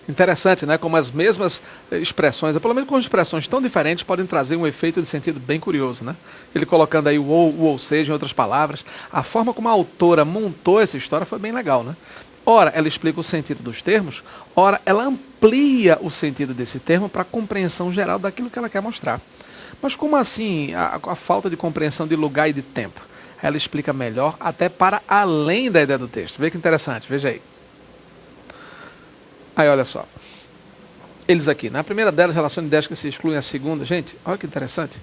Interessante, né? Como as mesmas expressões, ou pelo menos com expressões tão diferentes, podem trazer um efeito de sentido bem curioso, né? Ele colocando aí o ou seja, em outras palavras. A forma como a autora montou essa história foi bem legal, né? Ora, ela explica o sentido dos termos, ora, ela amplia o sentido desse termo para a compreensão geral daquilo que ela quer mostrar. Mas como assim a falta de compreensão de lugar e de tempo? Ela explica melhor até para além da ideia do texto. Vê que interessante, veja aí. Aí, olha só. Eles aqui, na primeira delas, relação de ideias que se excluem a segunda. Gente, olha que interessante.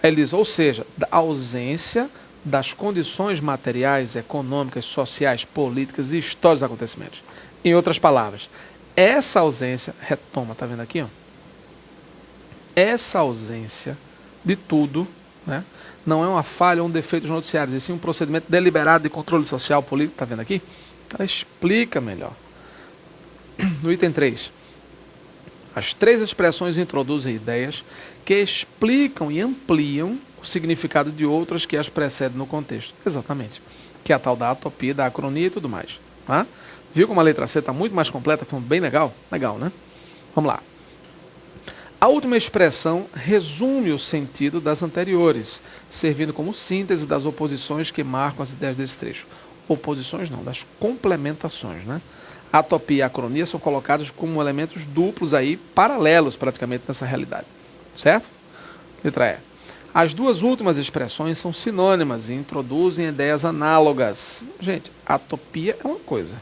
Aí ele diz, ou seja, da ausência das condições materiais, econômicas, sociais, políticas e históricos acontecimentos. Em outras palavras, essa ausência, retoma, tá vendo aqui? Ó? Essa ausência de tudo, né, não é uma falha ou um defeito dos noticiários, e sim um procedimento deliberado de controle social, político, tá vendo aqui? Ela explica melhor. No item 3, as três expressões introduzem ideias que explicam e ampliam o significado de outras que as precedem no contexto. Exatamente. Que é a tal da atopia, da acronia e tudo mais. Tá? Viu como a letra C está muito mais completa, foi bem legal? Legal, né? Vamos lá. A última expressão resume o sentido das anteriores, servindo como síntese das oposições que marcam as ideias desse trecho. Oposições não, das complementações, né? A atopia e a acronia são colocados como elementos duplos aí, paralelos praticamente nessa realidade. Certo? Letra E. As duas últimas expressões são sinônimas e introduzem ideias análogas. Gente, atopia é uma coisa,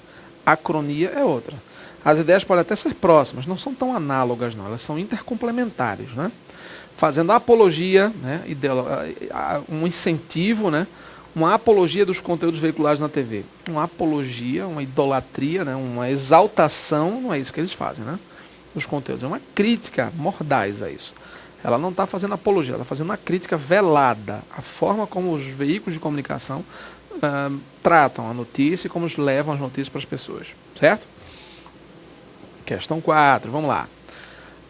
acronia é outra. As ideias podem até ser próximas, não são tão análogas não, elas são intercomplementares, né? Fazendo apologia, né, um incentivo, né, uma apologia dos conteúdos veiculados na TV. Uma apologia, uma idolatria, né, uma exaltação, não é isso que eles fazem, né? Dos conteúdos. É uma crítica mordaz a isso. Ela não está fazendo apologia, ela está fazendo uma crítica velada. A forma como os veículos de comunicação tratam a notícia e como levam as notícias para as pessoas. Certo? Questão 4, vamos lá.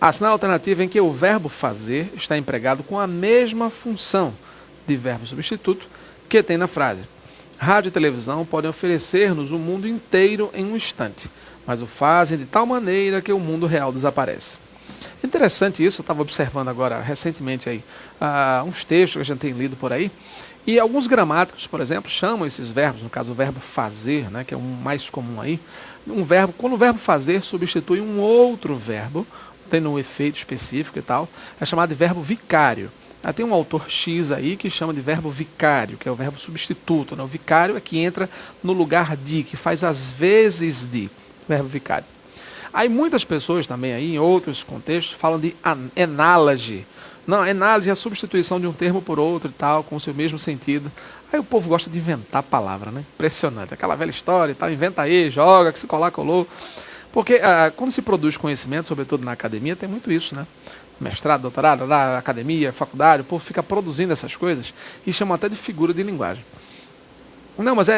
Assinar a alternativa em que o verbo fazer está empregado com a mesma função de verbo substituto que tem na frase. Rádio e televisão podem oferecer-nos o mundo inteiro em um instante, mas o fazem de tal maneira que o mundo real desaparece. Interessante isso, eu estava observando agora recentemente aí, uns textos que a gente tem lido por aí, e alguns gramáticos, por exemplo, chamam esses verbos, no caso o verbo fazer, né, que é o mais comum aí, quando o verbo fazer substitui um outro verbo, tendo um efeito específico e tal, é chamado de verbo vicário. Tem um autor X aí que chama de verbo vicário, que é o verbo substituto, né? O vicário é que entra no lugar de, que faz as vezes de, verbo vicário. Aí muitas pessoas também aí, em outros contextos, falam de enáloge. Não, enáloge é a substituição de um termo por outro e tal, com o seu mesmo sentido. Aí o povo gosta de inventar palavra, né? Impressionante. Aquela velha história e tal, inventa aí, joga, que se colar, colou. Porque quando se produz conhecimento, sobretudo na academia, tem muito isso, né? Mestrado, doutorado, academia, faculdade, o povo fica produzindo essas coisas e chama até de figura de linguagem. Não, mas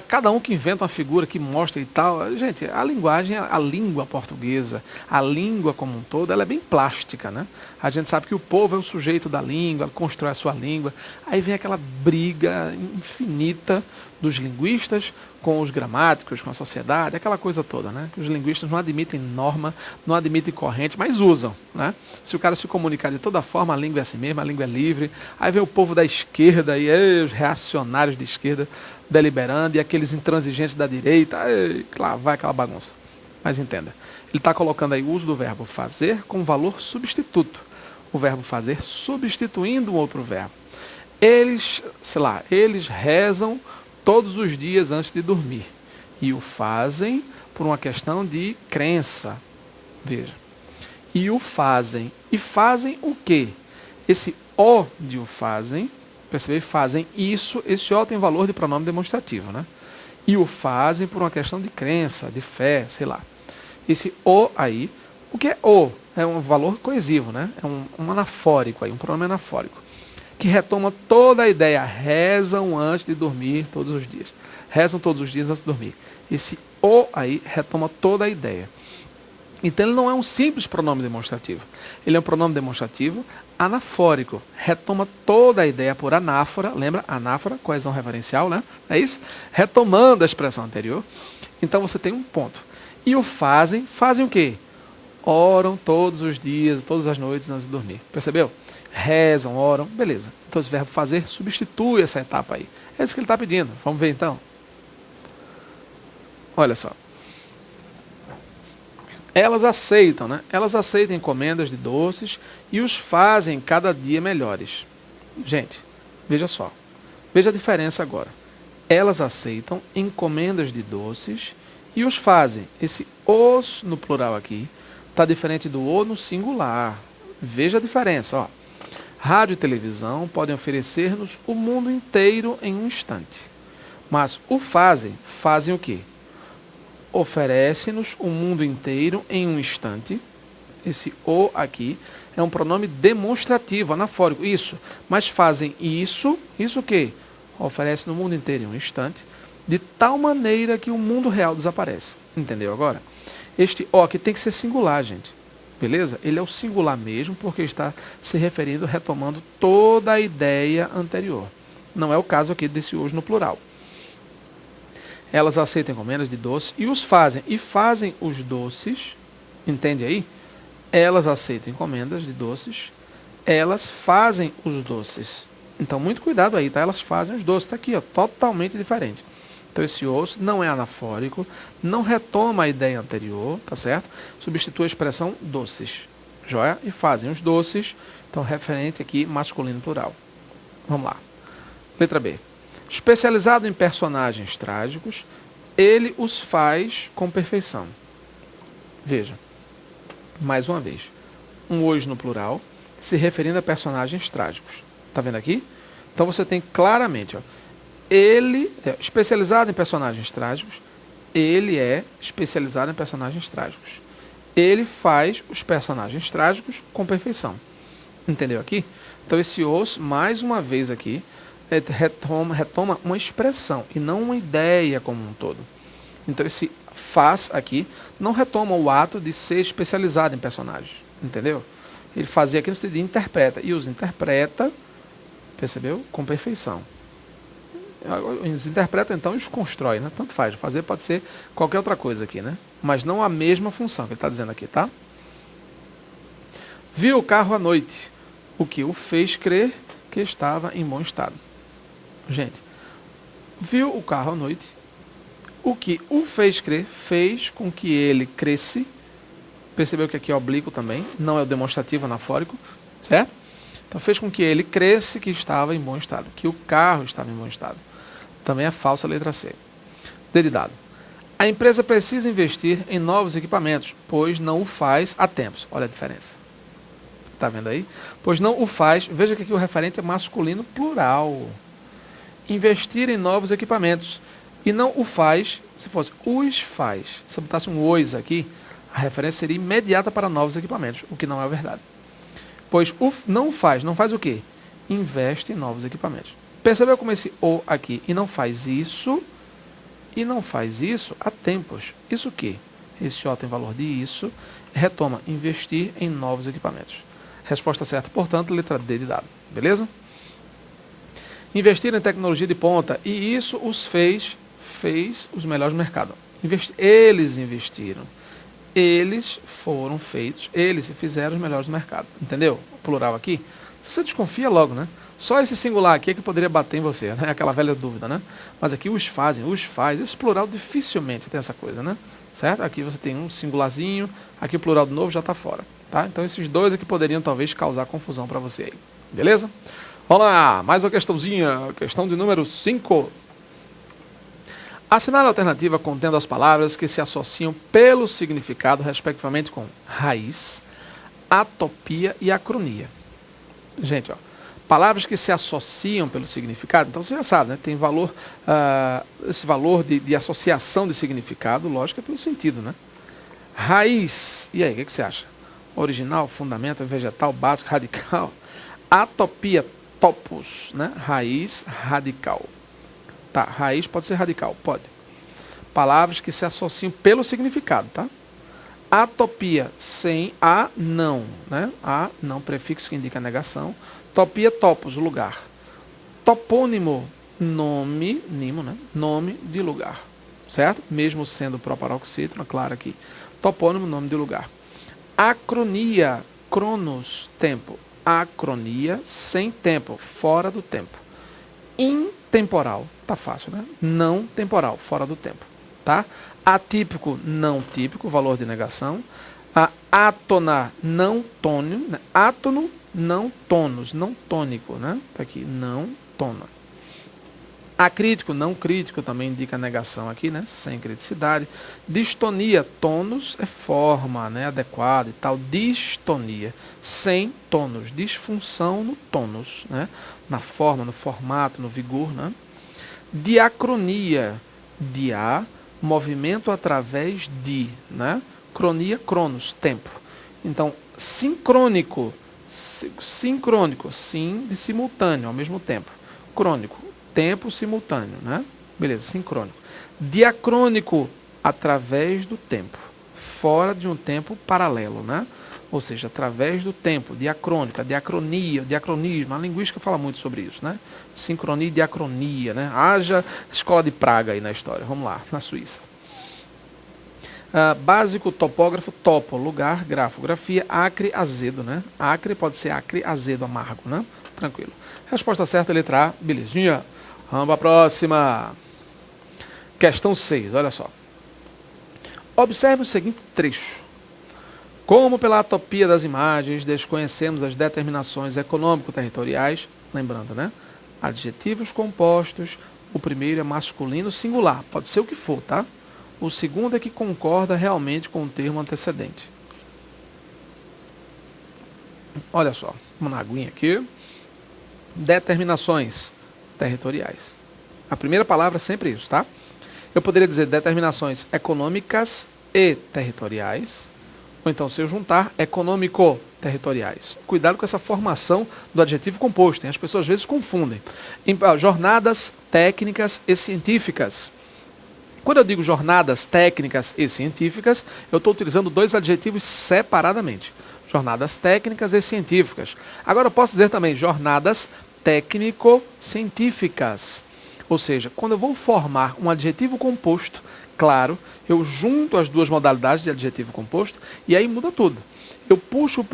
cada um que inventa uma figura que mostra e tal. Gente, a linguagem, a língua portuguesa, a língua como um todo, ela é bem plástica, né? A gente sabe que o povo é o sujeito da língua, constrói a sua língua. Aí vem aquela briga infinita dos linguistas com os gramáticos, com a sociedade, aquela coisa toda, né? Os linguistas não admitem norma, não admitem corrente, mas usam, né? Se o cara se comunicar de toda forma, a língua é assim mesmo, a língua é livre. Aí vem o povo da esquerda, e os reacionários de esquerda deliberando, e aqueles intransigentes da direita, lá vai aquela bagunça. Mas entenda, ele está colocando aí o uso do verbo fazer com valor substituto. O verbo fazer substituindo um outro verbo. Eles rezam todos os dias antes de dormir. E o fazem por uma questão de crença. Veja. E o fazem. E fazem o quê? Esse o de o fazem, percebe? Fazem isso, esse o tem valor de pronome demonstrativo, né? E o fazem por uma questão de crença, de fé, sei lá. Esse o aí, o que é o? É um valor coesivo, né? É um anafórico aí, um pronome anafórico. Que retoma toda a ideia. Rezam antes de dormir todos os dias. Rezam todos os dias antes de dormir. Esse o aí retoma toda a ideia. Então ele não é um simples pronome demonstrativo. Ele é um pronome demonstrativo anafórico. Retoma toda a ideia por anáfora. Lembra? Anáfora, coesão referencial, né? É isso? Retomando a expressão anterior. Então você tem um ponto. E o fazem o quê? Oram todos os dias, todas as noites antes de dormir. Percebeu? Rezam, oram, beleza. Então esse verbo fazer substitui essa etapa aí. É isso que ele está pedindo. Vamos ver então? Olha só. Elas aceitam, né? Elas aceitam encomendas de doces e os fazem cada dia melhores. Gente, veja só. Veja a diferença agora. Elas aceitam encomendas de doces e os fazem. Esse os no plural aqui está diferente do o no singular. Veja a diferença, ó. Rádio e televisão podem oferecer-nos o mundo inteiro em um instante. Mas o fazem o quê? Oferece-nos o mundo inteiro em um instante. Esse o aqui é um pronome demonstrativo, anafórico. Isso. Mas fazem isso o quê? Oferece no mundo inteiro em um instante, de tal maneira que o mundo real desaparece. Entendeu agora? Este o aqui tem que ser singular, gente. Beleza? Ele é o singular mesmo, porque está se referindo, retomando toda a ideia anterior. Não é o caso aqui desse hoje no plural. Elas aceitam encomendas de doces e os fazem. E fazem os doces, entende aí? Elas aceitam encomendas de doces, elas fazem os doces. Então, muito cuidado aí, tá? Elas fazem os doces. Está aqui, ó, totalmente diferente. Então, esse os não é anafórico, não retoma a ideia anterior, tá certo? Substitui a expressão doces, joia? E fazem os doces, então, referente aqui, masculino plural. Vamos lá. Letra B. Especializado em personagens trágicos, ele os faz com perfeição. Veja, mais uma vez, um hoje no plural, se referindo a personagens trágicos. Tá vendo aqui? Então você tem claramente, ó, ele é especializado em personagens trágicos, ele é especializado em personagens trágicos. Ele faz os personagens trágicos com perfeição. Entendeu aqui? Então esse os, mais uma vez aqui, retoma uma expressão e não uma ideia como um todo. Então esse faz aqui não retoma o ato de ser especializado em personagens. Entendeu? Ele fazia aqui no sentido de interpreta. E os interpreta, percebeu? Com perfeição. Os interpreta, então, e os constrói, né? Tanto faz. Fazer pode ser qualquer outra coisa aqui, né? Mas não a mesma função que ele está dizendo aqui, tá? Viu o carro à noite, o que o fez crer que estava em bom estado. Gente, viu o carro à noite, o que o fez crer, fez com que ele cresce. Percebeu que aqui é oblíquo também, não é o demonstrativo anafórico, certo? Então fez com que ele cresce que estava em bom estado, que o carro estava em bom estado. Também é falsa a letra C. D de dado. A empresa precisa investir em novos equipamentos, pois não o faz há tempos. Olha a diferença. Está vendo aí? Pois não o faz, veja que aqui o referente é masculino plural. Investir em novos equipamentos. E não o faz, se fosse os faz. Se eu botasse um os aqui, a referência seria imediata para novos equipamentos, o que não é verdade. Pois o não faz o quê? Investe em novos equipamentos. Percebeu como esse o aqui e não faz isso há tempos. Isso o quê? Esse o tem valor de isso, retoma investir em novos equipamentos. Resposta certa, portanto, letra D de dado. Beleza? Investir em tecnologia de ponta, e isso os fez os melhores do mercado. Eles investiram. Eles foram feitos, eles se fizeram os melhores do mercado. Entendeu? O plural aqui. Você desconfia logo, né? Só esse singular aqui é que poderia bater em você, né? Aquela velha dúvida, né? Mas aqui os fazem, os faz. Esse plural dificilmente tem essa coisa, né? Certo? Aqui você tem um singularzinho, aqui o plural de novo já está fora. Tá? Então esses dois aqui poderiam talvez causar confusão para você aí. Beleza? Vamos lá, mais uma questãozinha. Questão de número 5. Assinale a alternativa contendo as palavras que se associam pelo significado, respectivamente, com raiz, atopia e acronia. Gente, ó, palavras que se associam pelo significado, então você já sabe, né? Tem valor, esse valor de associação de significado, lógico, é pelo sentido, né? Raiz, e aí, o que você acha? Original, fundamento, vegetal, básico, radical. Atopia, topos, né? Raiz, radical. Tá, raiz pode ser radical, pode. Palavras que se associam pelo significado, tá? Atopia, sem a, não, né? A, não, prefixo que indica negação. Topia, topos, lugar. Topônimo, nome, nimo, né? Nome de lugar. certo? Mesmo sendo proparoxítona, claro aqui. Topônimo, nome de lugar. Acronia, cronos, tempo. Acronia, sem tempo, fora do tempo. Intemporal, tá fácil, né? Não temporal, fora do tempo, tá? Atípico, não típico, valor de negação. Átona, não tônio, né? Átono, não tônus, não tônico, né? Tá aqui, não tona. Acrítico, não crítico, também indica negação aqui, né? Sem criticidade. Distonia, tônus é forma, né? Adequada e tal. Distonia, sem tônus. Disfunção no tônus, né? Na forma, no formato, no vigor, né? Diacronia, dia, movimento através de, né? Cronia, cronos, tempo. Então, sincrônico, sincrônico, sim, de simultâneo, ao mesmo tempo. Crônico, tempo simultâneo, né? Beleza, sincrônico. Diacrônico, através do tempo, fora de um tempo paralelo, né? Ou seja, através do tempo, diacrônica, diacronia, diacronismo, a linguística fala muito sobre isso, né? Sincronia e diacronia, né? Haja escola de Praga aí na história, vamos lá, na Suíça. Básico, topógrafo, topo, lugar, grafo, grafia, acre, azedo, né? Acre pode ser acre, azedo, amargo, né? Tranquilo. Resposta certa, letra A, belezinha. Vamos para a próxima. Questão 6, olha só. Observe o seguinte trecho. Como pela atopia das imagens desconhecemos as determinações econômico-territoriais, lembrando, né? Adjetivos compostos, o primeiro é masculino singular, pode ser o que for, tá? O segundo é que concorda realmente com o termo antecedente. Olha só, uma aguinha aqui. Determinações territoriais. A primeira palavra é sempre isso, tá? Eu poderia dizer determinações econômicas e territoriais, ou então, se eu juntar, econômico-territoriais. Cuidado com essa formação do adjetivo composto, hein? As pessoas às vezes confundem. Jornadas técnicas e científicas. Quando eu digo jornadas técnicas e científicas, eu estou utilizando dois adjetivos separadamente. Jornadas técnicas e científicas. Agora eu posso dizer também jornadas técnico-científicas. Ou seja, quando eu vou formar um adjetivo composto, claro, eu junto as duas modalidades de adjetivo composto e aí muda tudo. Eu puxo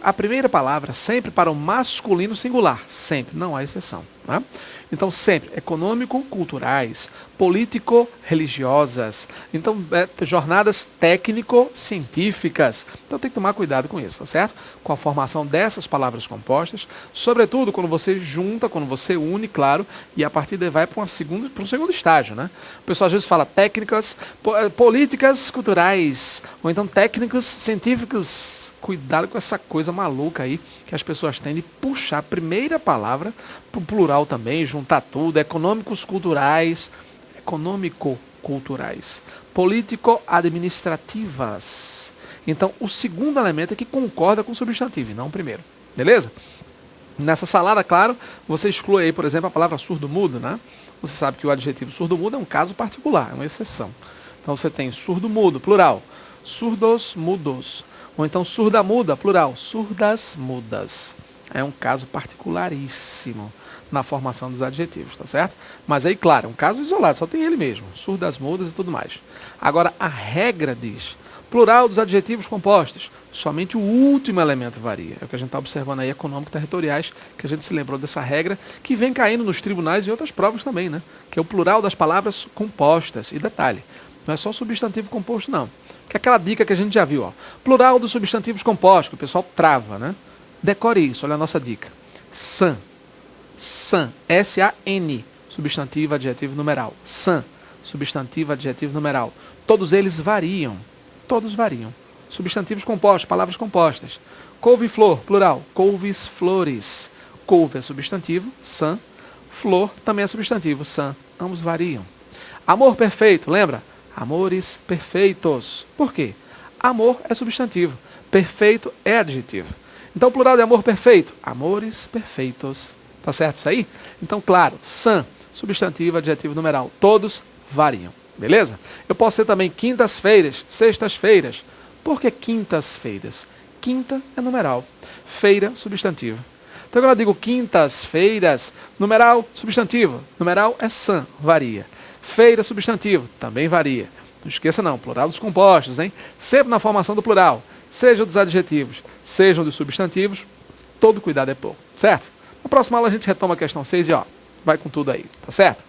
a primeira palavra sempre para o masculino singular. Sempre, não há exceção. Né? Então, sempre, econômico-culturais, político-religiosas, então, jornadas técnico-científicas. Então, tem que tomar cuidado com isso, tá certo? Com a formação dessas palavras compostas, sobretudo quando você junta, quando você une, claro, e a partir daí vai para um segundo estágio, né? O pessoal às vezes fala técnicas, políticas culturais, ou então técnicos científicos. Cuidado com essa coisa maluca aí que as pessoas têm de puxar a primeira palavra para o plural também, juntar tudo, econômico-culturais, político-administrativas. Então, o segundo elemento é que concorda com o substantivo, e não o primeiro. Beleza? Nessa salada, claro, você exclui aí, por exemplo, a palavra surdo-mudo, né? Você sabe que o adjetivo surdo-mudo é um caso particular, é uma exceção. Então, você tem surdo-mudo, plural, surdos-mudos. Ou então surda-muda, plural, surdas-mudas. É um caso particularíssimo na formação dos adjetivos, tá certo? Mas aí, claro, é um caso isolado, só tem ele mesmo, surdas-mudas e tudo mais. Agora, a regra diz, plural dos adjetivos compostos, somente o último elemento varia. É o que a gente está observando aí, econômico-territoriais, que a gente se lembrou dessa regra, que vem caindo nos tribunais e outras provas também, né? Que é o plural das palavras compostas. E detalhe, não é só substantivo composto, não. Que é aquela dica que a gente já viu, ó. Plural dos substantivos compostos, que o pessoal trava, né? Decore isso, olha a nossa dica. San. San. S-A-N. Substantivo, adjetivo, numeral. San. Substantivo, adjetivo, numeral. Todos eles variam. Todos variam. Substantivos compostos, palavras compostas. Couve-flor, plural. Couves, flores. Couve é substantivo, san. Flor também é substantivo, san. Ambos variam. Amor perfeito, lembra? Amores perfeitos. Por quê? Amor é substantivo, perfeito é adjetivo. Então, o plural de amor perfeito, amores perfeitos. Tá certo isso aí? Então, claro, san, substantivo, adjetivo, numeral, todos variam. Beleza? Eu posso ser também quintas-feiras, sextas-feiras. Por que quintas-feiras? Quinta é numeral, feira, substantivo. Então, quando eu digo quintas-feiras, numeral, substantivo. Numeral é san, varia. Feira, substantivo, também varia. Não esqueça não, plural dos compostos, hein? Sempre na formação do plural, seja dos adjetivos, sejam dos substantivos, todo cuidado é pouco, certo? Na próxima aula a gente retoma a questão 6 e vai com tudo aí, tá certo?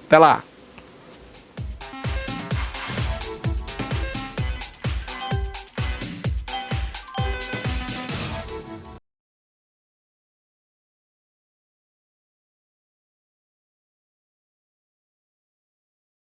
Até lá!